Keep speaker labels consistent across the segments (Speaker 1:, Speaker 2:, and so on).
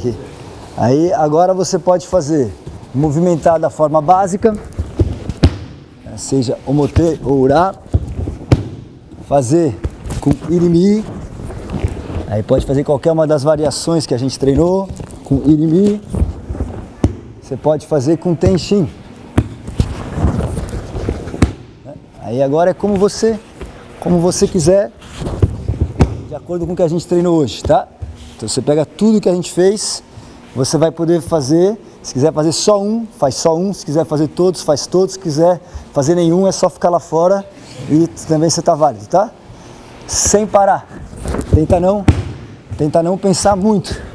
Speaker 1: aqui. Aí agora você pode fazer, movimentar da forma básica, seja omote ou ura, fazer com irimi, aí pode fazer qualquer uma das variações que a gente treinou, com irimi, você pode fazer com tenshin. Aí agora é como você quiser, de acordo com o que a gente treinou hoje, tá? Então você pega tudo que a gente fez, você vai poder fazer, se quiser fazer só um, faz só um, se quiser fazer todos, faz todos, se quiser fazer nenhum, é só ficar lá fora e também você tá válido, tá? Sem parar, tenta não pensar muito.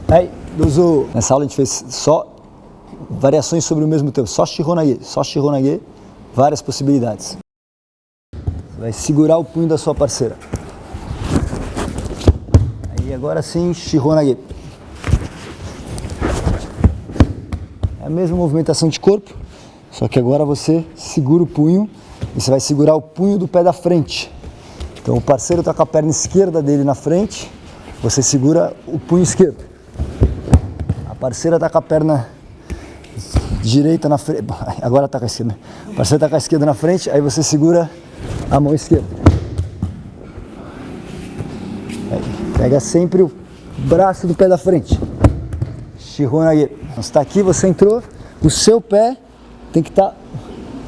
Speaker 1: Aí, nessa aula a gente fez só variações sobre o mesmo tema, só Shihonage, várias possibilidades. Você vai segurar o punho da sua parceira. Aí agora sim, Shihonage. É a mesma movimentação de corpo, só que agora você segura o punho e você vai segurar o punho do pé da frente. Então o parceiro está com a perna esquerda dele na frente, você segura o punho esquerdo. A parceira está com a perna direita na frente, agora está com a esquerda. A parceira está com a esquerda na frente, aí você segura a mão esquerda. Aí, pega sempre o braço do pé da frente. Shihonage. Você está aqui, você entrou, o seu pé tem que estar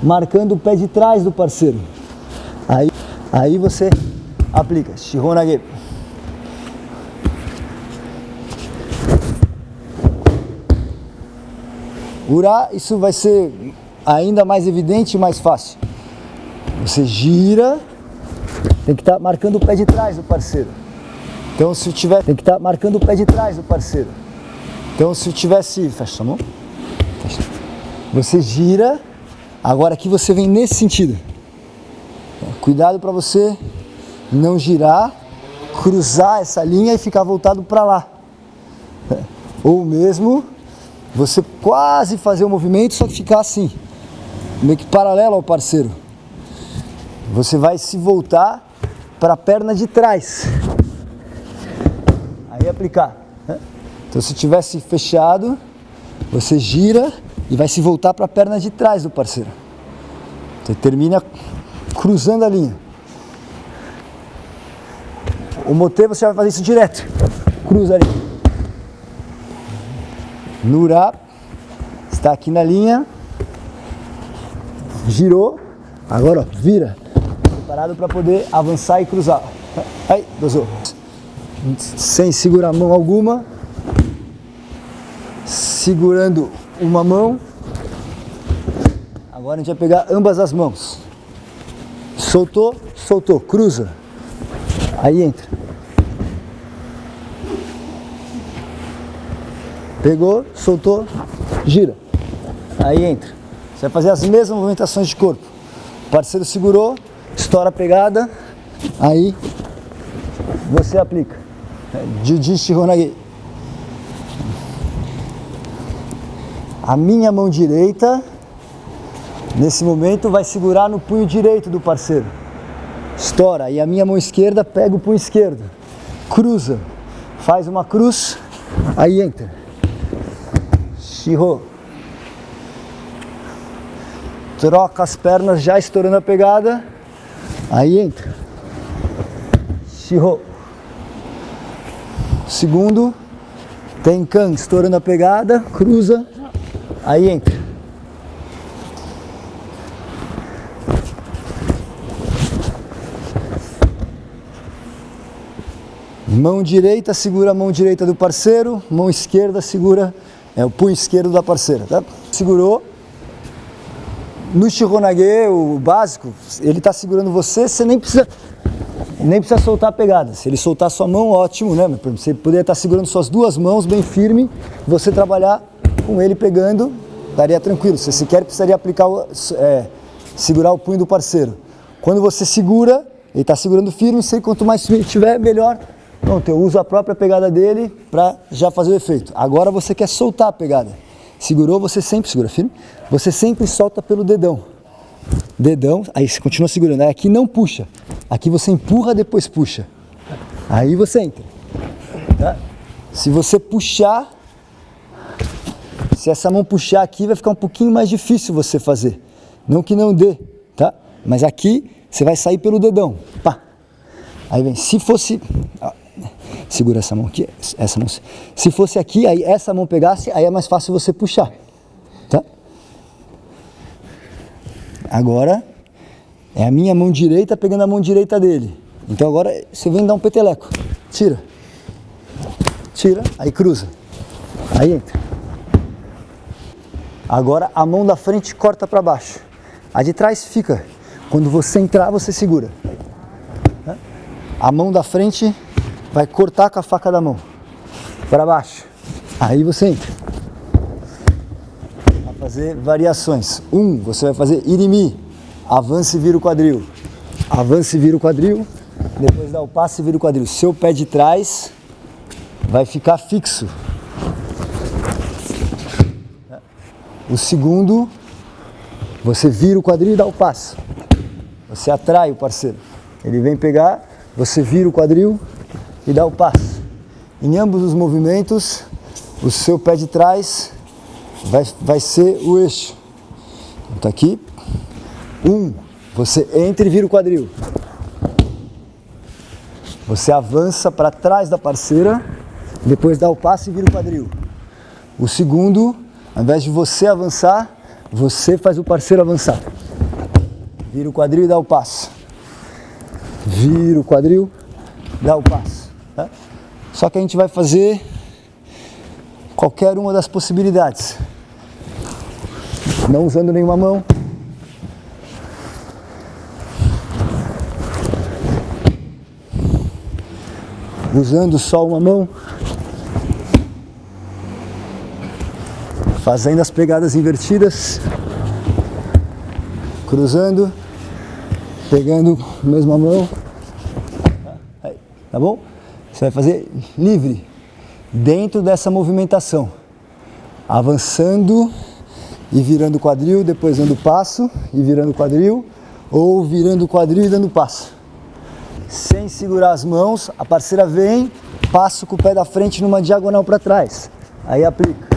Speaker 1: marcando o pé de trás do parceiro. Aí você aplica Shihonage. Ura, isso vai ser ainda mais evidente e mais fácil. Você gira, tem que estar marcando o pé de trás do parceiro. Então se tiver, tem que estar marcando o pé de trás do parceiro. Então se tivesse, fecha a mão, fecha. Você gira, agora aqui você vem nesse sentido. Cuidado para você não girar, cruzar essa linha e ficar voltado para lá. Ou mesmo você quase fazer o movimento, só que ficar assim, meio que paralelo ao parceiro. Você vai se voltar para a perna de trás. Aí aplicar. Então se tivesse fechado, você gira e vai se voltar para a perna de trás do parceiro. Você termina cruzando a linha. O mote você vai fazer isso direto. Cruza a linha. Nura, está aqui na linha, girou, agora ó, vira, preparado para poder avançar e cruzar. Aí, dozo. Sem segurar a mão alguma, segurando uma mão, agora a gente vai pegar ambas as mãos. Soltou, soltou, cruza, aí entra. Pegou, soltou, gira. Aí entra. Você vai fazer as mesmas movimentações de corpo. O parceiro segurou, estoura a pegada, aí você aplica. Juji Shihonage. A minha mão direita, nesse momento, vai segurar no punho direito do parceiro. Estoura. E a minha mão esquerda pega o punho esquerdo. Cruza. Faz uma cruz, aí entra. Shiho. Troca as pernas já estourando a pegada. Aí entra. Shiho. Segundo. Tenkan estourando a pegada. Cruza. Aí entra. Mão direita segura a mão direita do parceiro. Mão esquerda segura o punho esquerdo da parceira, tá? Segurou. No Shihonage, o básico, ele está segurando você, você nem precisa soltar a pegada. Se ele soltar sua mão, ótimo, né? Você poderia estar segurando suas duas mãos bem firme, você trabalhar com ele pegando, daria tranquilo. Você sequer precisaria aplicar, segurar o punho do parceiro. Quando você segura, ele está segurando firme, quanto mais firme tiver, melhor Pronto, eu uso a própria pegada dele para já fazer o efeito. Agora você quer soltar a pegada. Segurou, você sempre segura firme. Você sempre solta pelo dedão. Dedão, aí você continua segurando. Aí aqui não puxa. Aqui você empurra, depois puxa. Aí você entra. Tá? Se você puxar, se essa mão puxar aqui, vai ficar um pouquinho mais difícil você fazer. Não que não dê, tá? Mas aqui você vai sair pelo dedão. Pá. Aí vem, se fosse... Segura essa mão aqui, essa mão. Se fosse aqui, aí essa mão pegasse, aí é mais fácil você puxar, tá? Agora, é a minha mão direita pegando a mão direita dele. Então agora você vem dar um peteleco. Tira. Tira, aí cruza. Aí entra. Agora a mão da frente corta para baixo. A de trás fica. Quando você entrar, você segura. Tá? A mão da frente vai cortar com a faca da mão para baixo. Aí você entra. Vai fazer variações. Você vai fazer irimi. Avance e vira o quadril. Avance e vira o quadril. Depois dá o passe e vira o quadril. Seu pé de trás vai ficar fixo. O segundo, você vira o quadril e dá o passe. Você atrai o parceiro. Ele vem pegar, você vira o quadril e dá o passe. Em ambos os movimentos, o seu pé de trás vai ser o eixo. Então aqui, você entra e vira o quadril. Você avança para trás da parceira, depois dá o passe e vira o quadril. O segundo, ao invés de você avançar, você faz o parceiro avançar. Vira o quadril e dá o passe. Vira o quadril, dá o passe. Tá? Só que a gente vai fazer qualquer uma das possibilidades. Não usando nenhuma mão. Usando só uma mão. Fazendo as pegadas invertidas. Cruzando. Pegando a mesma mão. Aí, tá bom? Você vai fazer livre. Dentro dessa movimentação. Avançando e virando o quadril, depois dando passo e virando o quadril. Ou virando o quadril e dando passo. Sem segurar as mãos, a parceira vem, passa com o pé da frente numa diagonal para trás. Aí aplica.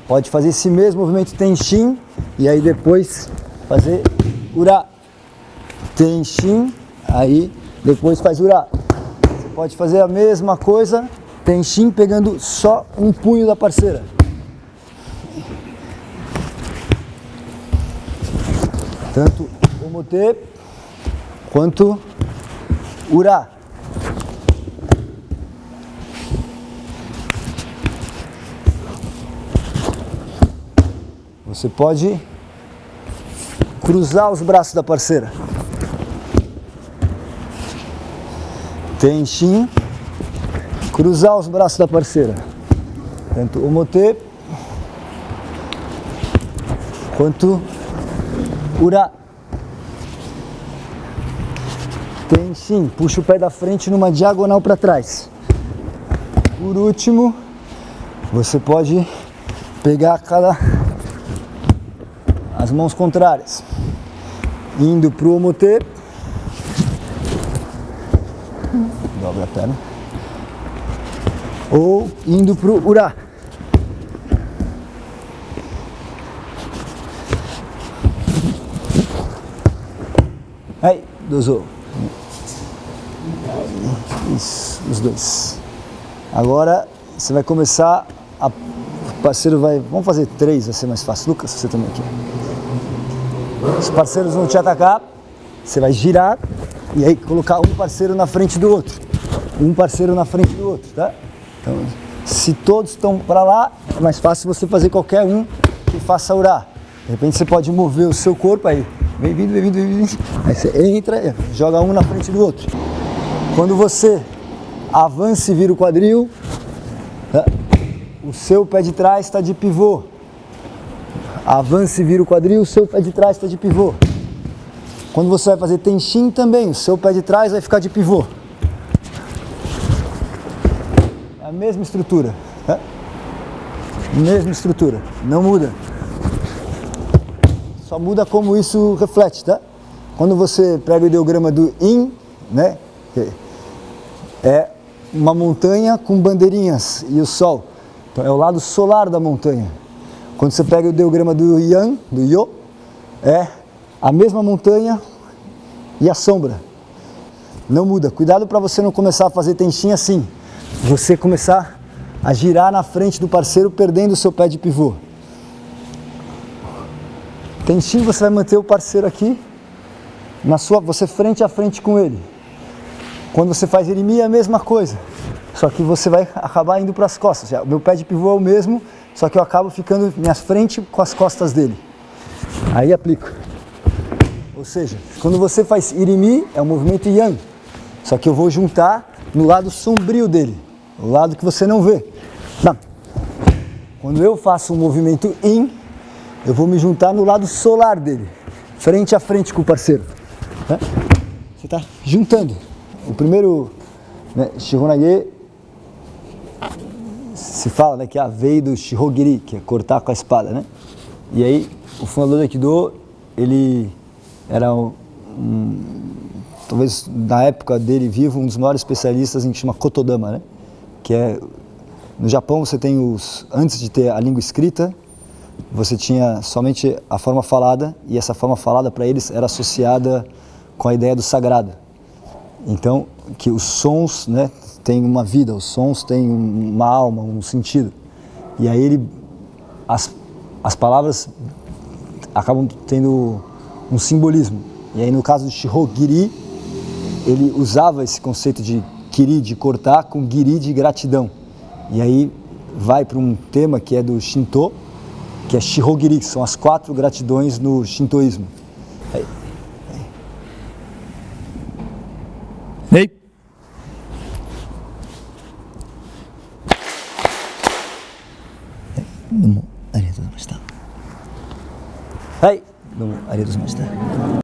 Speaker 1: Pode fazer esse mesmo movimento Tenshin e aí depois fazer Ura. Tenshin, aí depois faz Ura. Você pode fazer a mesma coisa, Tenshin pegando só um punho da parceira. Tanto Omote quanto Ura. Você pode cruzar os braços da parceira. Tenshin. Cruzar os braços da parceira. Tanto Omote quanto Ura. Tenshin, puxa o pé da frente numa diagonal para trás. Por último, você pode pegar as mãos contrárias, indo para o Omote, dobra a perna, ou indo para o Ura. Aí, dosou. Isso, os dois. Agora você vai começar o parceiro vai, vamos fazer 3, vai ser mais fácil. Lucas, você também aqui. Os parceiros vão te atacar, você vai girar e aí colocar um parceiro na frente do outro. Um parceiro na frente do outro, tá? Então, se todos estão para lá, é mais fácil você fazer qualquer um que faça Ura. De repente você pode mover o seu corpo aí. Vem vindo, vem vindo, vem vindo. Aí você entra, joga um na frente do outro. Quando você avança e vira o quadril, tá? O seu pé de trás está de pivô. Avança e vira o quadril, o seu pé de trás está de pivô. Quando você vai fazer Tenshin também, o seu pé de trás vai ficar de pivô. A mesma estrutura. Tá? Mesma estrutura, não muda. Só muda como isso reflete, tá? Quando você pega o ideograma do Yin, né? É uma montanha com bandeirinhas e o sol. Então é o lado solar da montanha. Quando você pega o ideograma do Yang, do Yo, é a mesma montanha e a sombra. Não muda. Cuidado para você não começar a fazer tenchin assim. Você começar a girar na frente do parceiro, perdendo o seu pé de pivô. Tenchin, você vai manter o parceiro aqui, você frente a frente com ele. Quando você faz irimi é a mesma coisa, só que você vai acabar indo para as costas. O meu pé de pivô é o mesmo, só que eu acabo ficando minha frente com as costas dele. Aí aplico. Ou seja, quando você faz irimi é um movimento yang, só que eu vou juntar no lado sombrio dele, o lado que você não vê. Não. Quando eu faço um movimento yin, eu vou me juntar no lado solar dele, frente a frente com o parceiro. Né? Você está juntando. O primeiro, né, Shihonage, se fala, né, que veio do Shihogiri, que é cortar com a espada, né? E aí, o fundador do Aikido, ele era talvez na época dele vivo, um dos maiores especialistas em que chama Kotodama, né? Que é, no Japão você tem antes de ter a língua escrita, você tinha somente a forma falada, e essa forma falada para eles era associada com a ideia do sagrado. Então, que os sons, né, têm uma vida, os sons têm uma alma, um sentido. E aí as palavras acabam tendo um simbolismo. E aí no caso do Shihogiri, ele usava esse conceito de kiri, de cortar, com giri, de gratidão. E aí vai para um tema que é do Shinto, que é Shihogiri, que são as 4 gratidões no Shintoísmo. Aí. Ei. Domo arigatou gozaimashita. Hai. Domo arigatou gozaimashita.